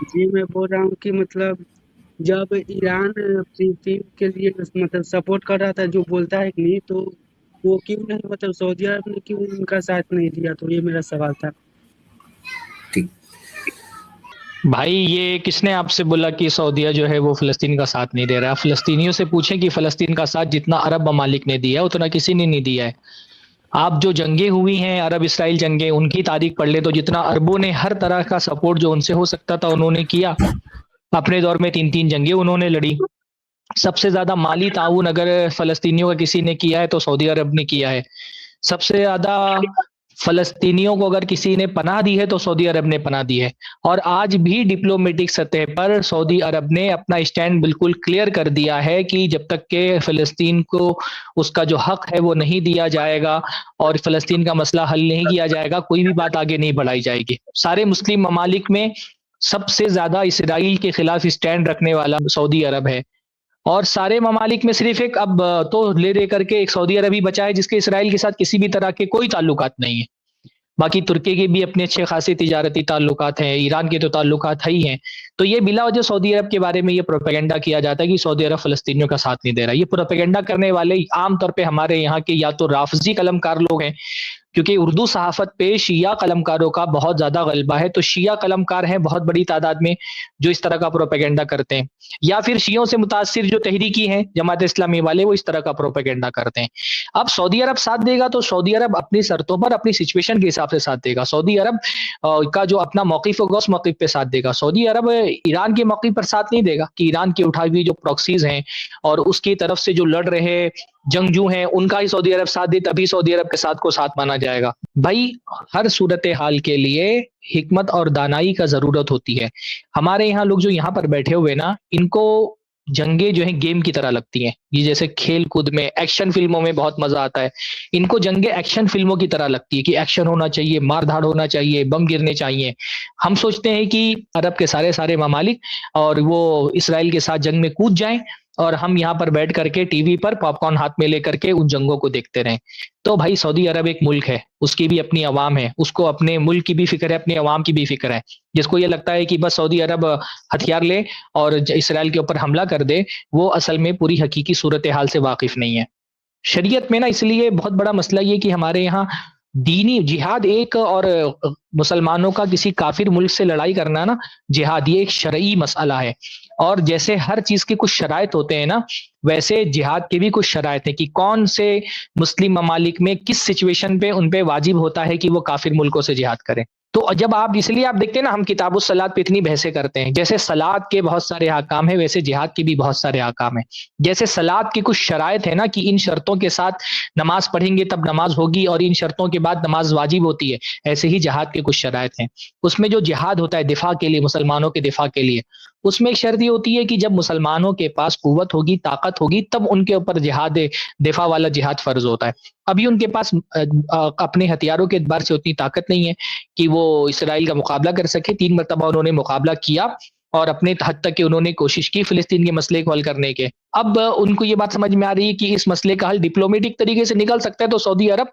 جی میں بول رہا ہوں کہ مطلب جب ایران اپنی ٹیم کے لیے مطلب سپورٹ کر رہا تھا، جو بولتا ہے کہ نہیں، تو وہ کیوں نہیں، مطلب سعودی عرب نے کیوں ان کا ساتھ نہیں دیا؟ تو یہ میرا سوال تھا۔ ٹھیک، بھائی یہ کس نے آپ سے بولا کہ سعودیہ جو ہے وہ فلسطین کا ساتھ نہیں دے رہا؟ آپ فلسطینیوں سے پوچھیں کہ فلسطین کا ساتھ جتنا عرب ممالک نے دیا ہے اتنا کسی نے نہیں دیا ہے۔ آپ جو جنگیں ہوئی ہیں، عرب اسرائیل جنگیں، ان کی تاریخ پڑھ لے تو جتنا عربوں نے ہر طرح کا سپورٹ جو ان سے ہو سکتا تھا انہوں نے کیا۔ اپنے دور میں 3 جنگیں انہوں نے لڑی۔ سب سے زیادہ مالی تعاون اگر فلسطینیوں کا کسی نے کیا ہے تو سعودی عرب نے کیا ہے۔ سب سے زیادہ فلسطینیوں کو اگر کسی نے پناہ دی ہے تو سعودی عرب نے پناہ دی ہے۔ اور آج بھی ڈپلومیٹک سطح پر سعودی عرب نے اپنا اسٹینڈ بالکل کلیئر کر دیا ہے کہ جب تک کہ فلسطین کو اس کا جو حق ہے وہ نہیں دیا جائے گا اور فلسطین کا مسئلہ حل نہیں کیا جائے گا، کوئی بھی بات آگے نہیں بڑھائی جائے گی۔ سارے مسلم ممالک میں سب سے زیادہ اسرائیل کے خلاف اسٹینڈ رکھنے والا سعودی عرب ہے، اور سارے ممالک میں صرف ایک اب تو لے دے کر کے ایک سعودی عرب ہی بچا ہے جس کے اسرائیل کے ساتھ کسی بھی طرح کے کوئی تعلقات نہیں ہیں۔ باقی ترکی کے بھی اپنے اچھے خاصے تجارتی تعلقات ہیں، ایران کے تو تعلقات ہی ہیں۔ تو یہ بلا وجہ سعودی عرب کے بارے میں یہ پروپیگنڈا کیا جاتا ہے کہ سعودی عرب فلسطینیوں کا ساتھ نہیں دے رہا۔ یہ پروپیگنڈا کرنے والے عام طور پہ ہمارے یہاں کے یا تو رافضی قلمکار لوگ ہیں، کیونکہ اردو صحافت پہ شیعہ قلمکاروں کا بہت زیادہ غلبہ ہے، تو شیعہ قلمکار ہیں بہت بڑی تعداد میں جو اس طرح کا پروپیگنڈا کرتے ہیں، یا پھر شیعوں سے متاثر جو تحریکی ہیں جماعت اسلامی والے، وہ اس طرح کا پروپیگنڈا کرتے ہیں۔ اب سعودی عرب ساتھ دے گا تو سعودی عرب اپنی شرطوں پر اپنی سچویشن کے حساب سے ساتھ دے گا۔ سعودی عرب کا جو اپنا موقف ہوگا اس موقف پہ ساتھ دے گا۔ سعودی عرب ایران کے موقف پر ساتھ نہیں دے گا کہ ایران کی اٹھائی ہوئی جو پروکسیز ہیں اور اس کی طرف سے جو لڑ رہے جنگجو ہیں ان کا ہی سعودی عرب ساتھ دے تبھی سعودی عرب کے ساتھ کو ساتھ مانا جائے گا۔ بھائی ہر صورتحال کے لیے حکمت اور دانائی کا ضرورت ہوتی ہے۔ ہمارے یہاں لوگ جو یہاں پر بیٹھے ہوئے نا، ان کو جنگیں جو ہیں گیم کی طرح لگتی ہیں، یہ جیسے کھیل کود میں ایکشن فلموں میں بہت مزہ آتا ہے، ان کو جنگیں ایکشن فلموں کی طرح لگتی ہے کہ ایکشن ہونا چاہیے، مار دھاڑ ہونا چاہیے، بم گرنے چاہیے۔ ہم سوچتے ہیں کہ عرب کے سارے ممالک اور وہ اسرائیل کے ساتھ جنگ میں کود جائیں اور ہم یہاں پر بیٹھ کر کے ٹی وی پر پاپ کارن ہاتھ میں لے کر کے ان جنگوں کو دیکھتے رہیں۔ تو بھائی سعودی عرب ایک ملک ہے، اس کی بھی اپنی عوام ہے، اس کو اپنے ملک کی بھی فکر ہے، اپنی عوام کی بھی فکر ہے۔ جس کو یہ لگتا ہے کہ بس سعودی عرب ہتھیار لے اور اسرائیل کے اوپر حملہ کر دے، وہ اصل میں پوری حقیقی صورتحال سے واقف نہیں ہے۔ شریعت میں نا اس لیے بہت بڑا مسئلہ یہ کہ ہمارے یہاں دینی جہاد ایک، اور مسلمانوں کا کسی کافر ملک سے لڑائی کرنا نا جہاد، یہ ایک شرعی مسئلہ ہے۔ اور جیسے ہر چیز کے کچھ شرائط ہوتے ہیں نا، ویسے جہاد کے بھی کچھ شرائط ہیں کہ کون سے مسلم ممالک میں کس سچویشن پہ ان پہ واجب ہوتا ہے کہ وہ کافر ملکوں سے جہاد کریں۔ تو جب آپ اس لیے آپ دیکھتے ہیں نا، ہم کتاب الصلاۃ پہ اتنی بحثیں کرتے ہیں، جیسے صلاۃ کے بہت سارے احکام ہیں ویسے جہاد کے بھی بہت سارے احکام ہیں۔ جیسے صلاۃ کی کچھ شرائط ہے نا کہ ان شرطوں کے ساتھ نماز پڑھیں گے تب نماز ہوگی اور ان شرطوں کے بعد نماز واجب ہوتی ہے، ایسے ہی جہاد کے کچھ شرائط ہیں۔ اس میں جو جہاد ہوتا ہے دفاع کے لیے، مسلمانوں کے دفاع کے لیے، اس میں ایک شرط یہ ہوتی ہے کہ جب مسلمانوں کے پاس قوت ہوگی، طاقت ہوگی، تب ان کے اوپر جہاد دفاع والا جہاد فرض ہوتا ہے۔ ابھی ان کے پاس اپنے ہتھیاروں کے اعتبار سے اتنی طاقت نہیں ہے کہ وہ اسرائیل کا مقابلہ کر سکے۔ 3 مرتبہ انہوں نے مقابلہ کیا اور اپنے حد تک کہ انہوں نے کوشش کی فلسطین کے مسئلے کو حل کرنے کے۔ اب ان کو یہ بات سمجھ میں آ رہی ہے کہ اس مسئلے کا حل ڈپلومیٹک طریقے سے نکل سکتا ہے، تو سعودی عرب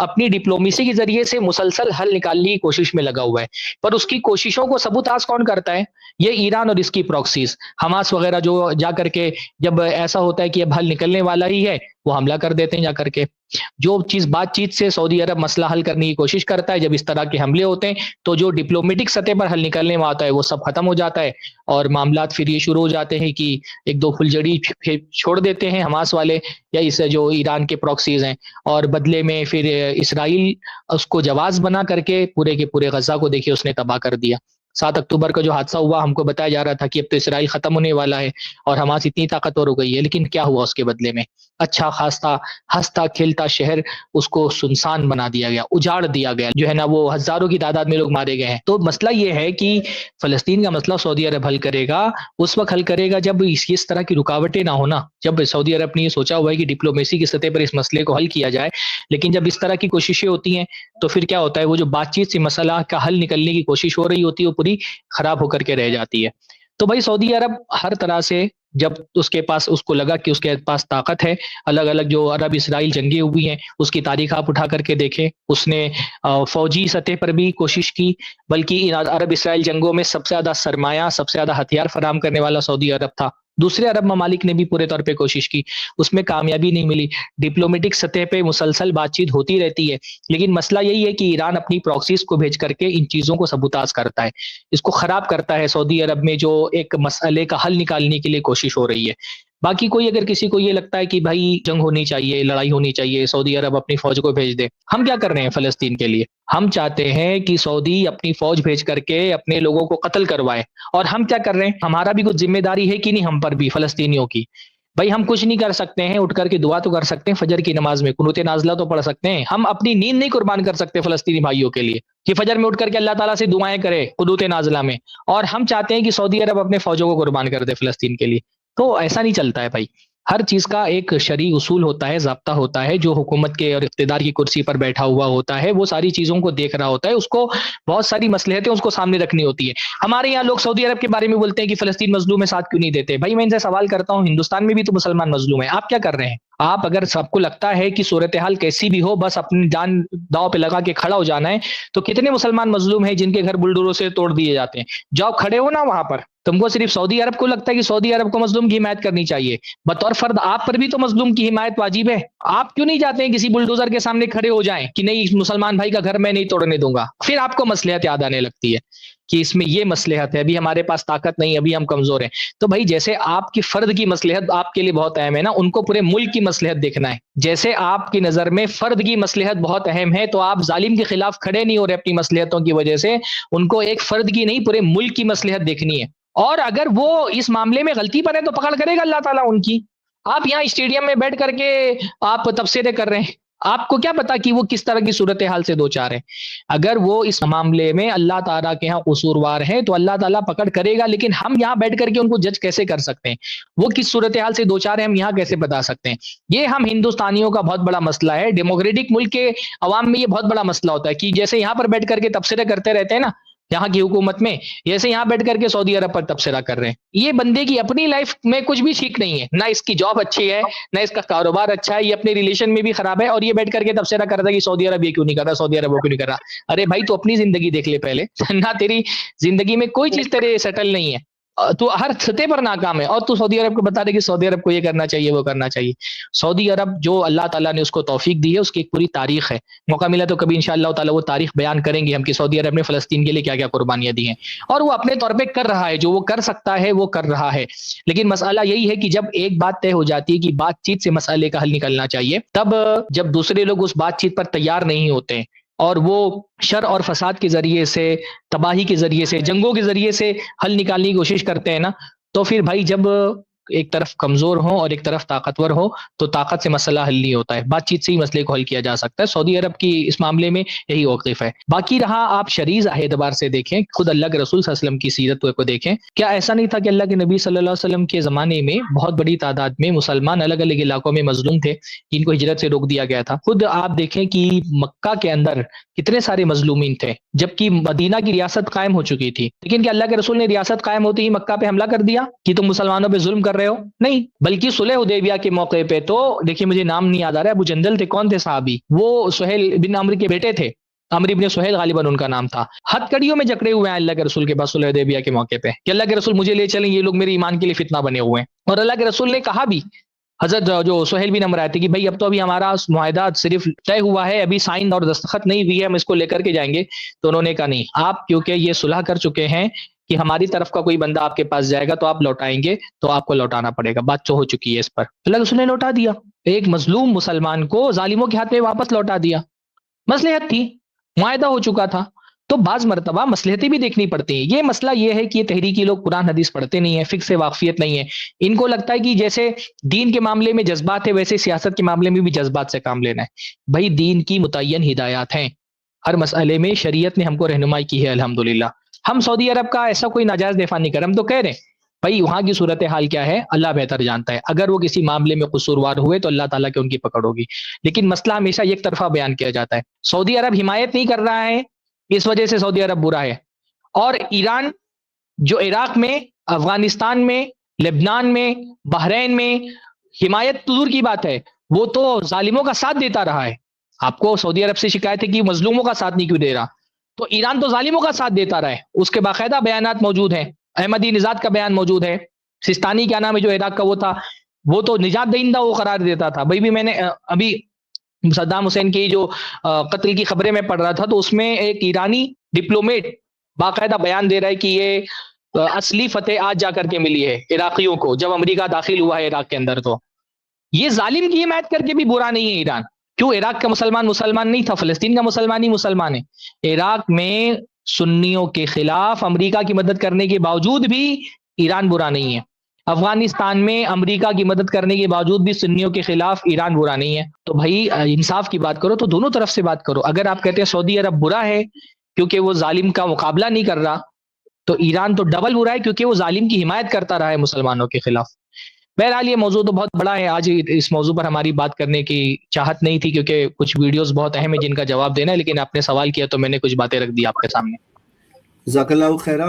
اپنی ڈپلومیسی کے ذریعے سے مسلسل حل نکالنے کی کوشش میں لگا ہوا ہے۔ پر اس کی کوششوں کو سبوتاژ کون کرتا ہے؟ یہ ایران اور اس کی پروکسیز، حماس وغیرہ، جو جا کر کے جب ایسا ہوتا ہے کہ اب حل نکلنے والا ہی ہے وہ حملہ کر دیتے ہیں جا کر کے۔ جو چیز بات چیت سے سعودی عرب مسئلہ حل کرنے کی کوشش کرتا ہے، جب اس طرح کے حملے ہوتے ہیں تو جو ڈپلومیٹک سطح پر حل نکلنے میں آتا ہے وہ سب ختم ہو جاتا ہے، اور معاملات پھر یہ شروع ہو جاتے ہیں کہ ایک دو پھلجڑی چھوڑ دیتے ہیں حماس والے یا اس جو ایران کے پروکسیز ہیں، اور بدلے میں پھر اسرائیل اس کو جواز بنا کر کے پورے کے پورے غزہ کو دیکھیے اس نے تباہ کر دیا۔ 7 اکتوبر کا جو حادثہ ہوا، ہم کو بتایا جا رہا تھا کہ اب تو اسرائیل ختم ہونے والا ہے اور حماس اتنی طاقتور ہو گئی ہے، لیکن کیا ہوا اس کے بدلے میں؟ اچھا خاصا ہنستا کھیلتا شہر اس کو سنسان بنا دیا گیا، اجاڑ دیا گیا، جو ہے نا وہ ہزاروں کی تعداد میں لوگ مارے گئے ہیں۔ تو مسئلہ یہ ہے کہ فلسطین کا مسئلہ سعودی عرب حل کرے گا، اس وقت حل کرے گا جب اس طرح کی رکاوٹیں نہ ہونا، جب سعودی عرب نے یہ سوچا ہوا ہے کہ ڈپلومیسی کی سطح پر اس مسئلے کو حل کیا جائے۔ لیکن جب اس طرح کی کوششیں ہوتی ہیں تو پھر کیا ہوتا ہے، وہ جو بات چیت سے مسئلہ کا حل نکلنے کی کوشش ہو رہی ہوتی ہے وہ پوری خراب ہو کر کے رہ جاتی ہے۔ تو بھائی سعودی عرب ہر طرح سے جب اس کے پاس اس کو لگا کہ اس کے پاس طاقت ہے. الگ الگ جو عرب اسرائیل جنگیں ہوئی ہیں اس کی تاریخ آپ اٹھا کر کے دیکھیں. اس نے فوجی سطح پر بھی کوشش کی، بلکہ ان عرب اسرائیل جنگوں میں سب سے زیادہ سرمایہ، سب سے زیادہ ہتھیار فراہم کرنے والا سعودی عرب تھا. دوسرے عرب ممالک نے بھی پورے طور پہ کوشش کی، اس میں کامیابی نہیں ملی. ڈپلومیٹک سطح پہ مسلسل بات چیت ہوتی رہتی ہے، لیکن مسئلہ یہی ہے کہ ایران اپنی پراکسیز کو بھیج کر کے ان چیزوں کو سبوتاژ کرتا ہے، اس کو خراب کرتا ہے. سعودی عرب میں جو ایک مسئلے کا حل نکالنے کے لیے کوشش ہو رہی ہے. باقی کوئی اگر کسی کو یہ لگتا ہے کہ بھائی جنگ ہونی چاہیے، لڑائی ہونی چاہیے، سعودی عرب اپنی فوج کو بھیج دے، ہم کیا کر رہے ہیں فلسطین کے لیے؟ ہم چاہتے ہیں کہ سعودی اپنی فوج بھیج کر کے اپنے لوگوں کو قتل کروائے. اور ہم کیا کر رہے ہیں؟ ہمارا بھی کچھ ذمہ داری ہے کہ نہیں ہم پر بھی، فلسطینیوں کی؟ بھائی ہم کچھ نہیں کر سکتے ہیں، اٹھ کر کے دعا تو کر سکتے ہیں، فجر کی نماز میں قنوت نازلہ تو پڑھ سکتے ہیں. ہم اپنی نیند نہیں قربان کر سکتے فلسطینی بھائیوں کے لیے کہ فجر میں اٹھ کر کے اللہ تعالیٰ سے دعائیں کرے قنوت نازلہ میں، اور ہم چاہتے ہیں کہ سعودی عرب اپنے فوجوں کو قربان کر دے فلسطین کے لیے. تو ایسا نہیں چلتا ہے بھائی. ہر چیز کا ایک شرعی اصول ہوتا ہے، ضابطہ ہوتا ہے. جو حکومت کے اور اقتدار کی کرسی پر بیٹھا ہوا ہوتا ہے وہ ساری چیزوں کو دیکھ رہا ہوتا ہے، اس کو بہت ساری مصلحتیں اس کو سامنے رکھنی ہوتی ہے. ہمارے یہاں لوگ سعودی عرب کے بارے میں بولتے ہیں کہ فلسطین مظلوم ہے، ساتھ کیوں نہیں دیتے؟ بھائی میں ان سے سوال کرتا ہوں، ہندوستان میں بھی تو مسلمان مظلوم ہیں، آپ کیا کر رہے ہیں؟ آپ اگر سب کو لگتا ہے کہ صورتحال کیسی بھی ہو بس اپنی جان داؤ پہ لگا کے کھڑا ہو جانا ہے، تو کتنے مسلمان مظلوم ہیں جن کے گھر بلڈوروں سے توڑ دیے جاتے ہیں؟ جاؤ کھڑے ہو نا وہاں پر. تم کو صرف سعودی عرب کو لگتا ہے کہ سعودی عرب کو مظلوم کی حمایت کرنی چاہیے، بطور فرد آپ پر بھی تو مظلوم کی حمایت واجب ہے. آپ کیوں نہیں جاتے ہیں کسی بلڈوزر کے سامنے کھڑے ہو جائیں کہ نہیں مسلمان بھائی کا گھر میں نہیں توڑنے دوں گا؟ پھر آپ کو مصلحت یاد آنے لگتی ہے کہ اس میں یہ مصلحت ہے، ابھی ہمارے پاس طاقت نہیں، ابھی ہم کمزور ہیں. تو بھائی جیسے آپ کی فرد کی مصلحت آپ کے لیے بہت اہم ہے نا، ان کو پورے ملک کی مصلحت دیکھنا ہے. جیسے آپ کی نظر میں فرد کی مصلحت بہت اہم ہے، تو آپ ظالم کے خلاف کھڑے نہیں ہو رہے اپنی مصلحتوں کی وجہ سے، ان کو ایک فرد کی نہیں پورے ملک کی مصلحت دیکھنی ہے. اور اگر وہ اس معاملے میں غلطی پر ہے تو پکڑ کرے گا اللہ تعالیٰ ان کی. آپ یہاں اسٹیڈیم میں بیٹھ کر کے آپ تبصرے کر رہے ہیں، آپ کو کیا پتا کہ وہ کس طرح کی صورتحال سے دو چار ہے. اگر وہ اس معاملے میں اللہ تعالیٰ کے ہاں قصوروار ہیں تو اللہ تعالیٰ پکڑ کرے گا، لیکن ہم یہاں بیٹھ کر کے ان کو جج کیسے کر سکتے ہیں؟ وہ کس صورتحال سے دو چار ہیں ہم یہاں کیسے بتا سکتے ہیں؟ یہ ہم ہندوستانیوں کا بہت بڑا مسئلہ ہے. ڈیموکریٹک ملک کے عوام میں یہ بہت بڑا مسئلہ ہوتا ہے کہ جیسے یہاں پر بیٹھ کر کے تبصرے کرتے رہتے ہیں نا یہاں کی حکومت میں، جیسے یہاں بیٹھ کر کے سعودی عرب پر تبصرہ کر رہے ہیں. یہ بندے کی اپنی لائف میں کچھ بھی ٹھیک نہیں ہے، نہ اس کی جاب اچھی ہے، نہ اس کا کاروبار اچھا ہے، یہ اپنے ریلیشن میں بھی خراب ہے، اور یہ بیٹھ کر کے تبصرہ کر رہا ہے کہ سعودی عرب یہ کیوں نہیں کر رہا، سعودی عرب وہ کیوں نہیں کر رہا. ارے بھائی تو اپنی زندگی دیکھ لے پہلے. نہ تیری زندگی میں کوئی چیز تیرے سیٹل نہیں ہے، تو ہر سطح پر ناکام ہے، اور تو سعودی عرب کو بتا دے کہ سعودی عرب کو یہ کرنا چاہیے وہ کرنا چاہیے. سعودی عرب جو اللہ تعالیٰ نے اس کو توفیق دی ہے، اس کی ایک پوری تاریخ ہے. موقع ملا تو کبھی انشاءاللہ تعالیٰ وہ تاریخ بیان کریں گے ہم کہ سعودی عرب نے فلسطین کے لیے کیا کیا قربانیاں دی ہیں، اور وہ اپنے طور پہ کر رہا ہے، جو وہ کر سکتا ہے وہ کر رہا ہے. لیکن مسئلہ یہی ہے کہ جب ایک بات طے ہو جاتی ہے کہ بات چیت سے مسئلے کا حل نکلنا چاہیے، تب جب دوسرے لوگ اس بات چیت پر تیار نہیں ہوتے اور وہ شر اور فساد کے ذریعے سے، تباہی کے ذریعے سے، جنگوں کے ذریعے سے حل نکالنے کی کوشش کرتے ہیں نا، تو پھر بھائی جب ایک طرف کمزور ہو اور ایک طرف طاقتور ہو تو طاقت سے مسئلہ حل نہیں ہوتا ہے، بات چیت سے ہی مسئلے کو حل کیا جا سکتا ہے. سعودی عرب کی اس معاملے میں یہی موقف ہے. باقی رہا آپ شرعی اعتبار سے دیکھیں، خود اللہ کے رسول صلی اللہ علیہ وسلم کی سیرت کو دیکھیں، کیا ایسا نہیں تھا کہ اللہ کے نبی صلی اللہ علیہ وسلم کے زمانے میں بہت بڑی تعداد میں مسلمان الگ الگ علاقوں میں مظلوم تھے جن کو ہجرت سے روک دیا گیا تھا؟ خود آپ دیکھیں کہ مکہ کے اندر کتنے سارے مظلومین تھے جبکہ مدینہ کی ریاست قائم ہو چکی تھی، لیکن کہ اللہ کے رسول نے ریاست قائم ہوتے ہی مکہ پہ حملہ کر دیا کہ تم مسلمانوں پہ ظلم کر رہے ہو؟ نہیں، بلکہ صلح حدیبیہ کے موقع پہ تو دیکھیے، مجھے نام نہیں یاد آ رہا ہے، ابو جندل تھے، کون تھے صحابی؟ وہ سہیل بن عمرو کے بیٹے تھے، عمرو بن سہیل غالباً ان کا نام تھا. ہتھ کڑیوں میں جکڑے ہوئے ہیں اللہ کے رسول کے پاس صلح حدیبیہ کے موقع پہ کہ اللہ کے رسول مجھے لے چلیں، یہ لوگ میرے ایمان کے لیے فتنہ بنے ہوئے ہیں. اور اللہ کے رسول نے کہا بھی، حضرت جو سہیل بن عمرو تھے، کہ بھائی اب تو ابھی ہمارا معاہدہ صرف طے ہوا ہے، ابھی سائن اور دستخط نہیں ہوئی ہے، ہم اس کو لے کر کے جائیں گے. تو انہوں نے کہا نہیں، آپ کیونکہ یہ صلح کر چکے ہیں کہ ہماری طرف کا کوئی بندہ آپ کے پاس جائے گا تو آپ لوٹائیں گے، تو آپ کو لوٹانا پڑے گا، بات تو ہو چکی ہے اس پر. اللہ رسول نے لوٹا دیا، ایک مظلوم مسلمان کو ظالموں کے ہاتھ میں واپس لوٹا دیا. مصلحت تھی، معاہدہ ہو چکا تھا. تو بعض مرتبہ مصلحتیں بھی دیکھنی پڑتی ہیں. یہ مسئلہ یہ ہے کہ یہ تحریکی لوگ قرآن حدیث پڑھتے نہیں ہیں، فقہ سے واقفیت نہیں ہے. ان کو لگتا ہے کہ جیسے دین کے معاملے میں جذبات ہے ویسے سیاست کے معاملے میں بھی جذبات سے کام لینا ہے. بھائی دین کی متعین ہدایات ہیں، ہر مسئلے میں شریعت نے ہم کو رہنمائی کی ہے الحمدللہ. ہم سعودی عرب کا ایسا کوئی ناجائز دفاع نہیں کر رہے، ہم تو کہہ رہے ہیں بھائی وہاں کی صورتحال کیا ہے اللہ بہتر جانتا ہے. اگر وہ کسی معاملے میں قصوروار ہوئے تو اللہ تعالیٰ کی ان کی پکڑ ہوگی. لیکن مسئلہ ہمیشہ ایک طرفہ بیان کیا جاتا ہے. سعودی عرب حمایت نہیں کر رہا ہے اس وجہ سے سعودی عرب برا ہے، اور ایران جو عراق میں، افغانستان میں لبنان میں، بحرین میں حمایت دور کی بات ہے، وہ تو ظالموں کا ساتھ دیتا رہا ہے. آپ کو سعودی عرب سے شکایت ہے کہ مظلوموں کا ساتھ نہیں کیوں دے رہا، تو ایران تو ظالموں کا ساتھ دیتا رہا ہے. اس کے باقاعدہ بیانات موجود ہیں، احمدی نژاد کا بیان موجود ہے، سستانی کیا نام ہے جو عراق کا وہ تھا، وہ تو نجات دہندہ وہ قرار دیتا تھا. بھائی بھی میں نے ابھی صدام حسین کی جو قتل کی خبریں میں پڑھ رہا تھا، تو اس میں ایک ایرانی ڈپلومیٹ باقاعدہ بیان دے رہا ہے کہ یہ اصلی فتح آج جا کر کے ملی ہے عراقیوں کو جب امریکہ داخل ہوا ہے عراق کے اندر. تو یہ ظالم کی حمایت کر کے بھی برا نہیں ہے ایران. کیوں؟ عراق کا مسلمان نہیں تھا، فلسطین کا مسلمان ہے. عراق میں سنیوں کے خلاف امریکہ کی مدد کرنے کے باوجود بھی ایران برا نہیں ہے. افغانستان میں امریکہ کی مدد کرنے کے باوجود بھی سنیوں کے خلاف ایران برا نہیں ہے. تو بھائی انصاف کی بات کرو تو دونوں طرف سے بات کرو. اگر آپ کہتے ہیں سعودی عرب برا ہے کیونکہ وہ ظالم کا مقابلہ نہیں کر رہا، تو ایران تو ڈبل برا ہے کیونکہ وہ ظالم کی حمایت کرتا رہا ہے مسلمانوں کے خلاف. بہرحال یہ موضوع تو بہت بڑا ہے، آج اس موضوع پر ہماری بات کرنے کی چاہت نہیں تھی کیونکہ کچھ ویڈیوز بہت اہم ہیں جن کا جواب دینا ہے، لیکن آپ نے سوال کیا تو میں نے کچھ باتیں رکھ دی آپ کے سامنے. جزاک اللہ خیر.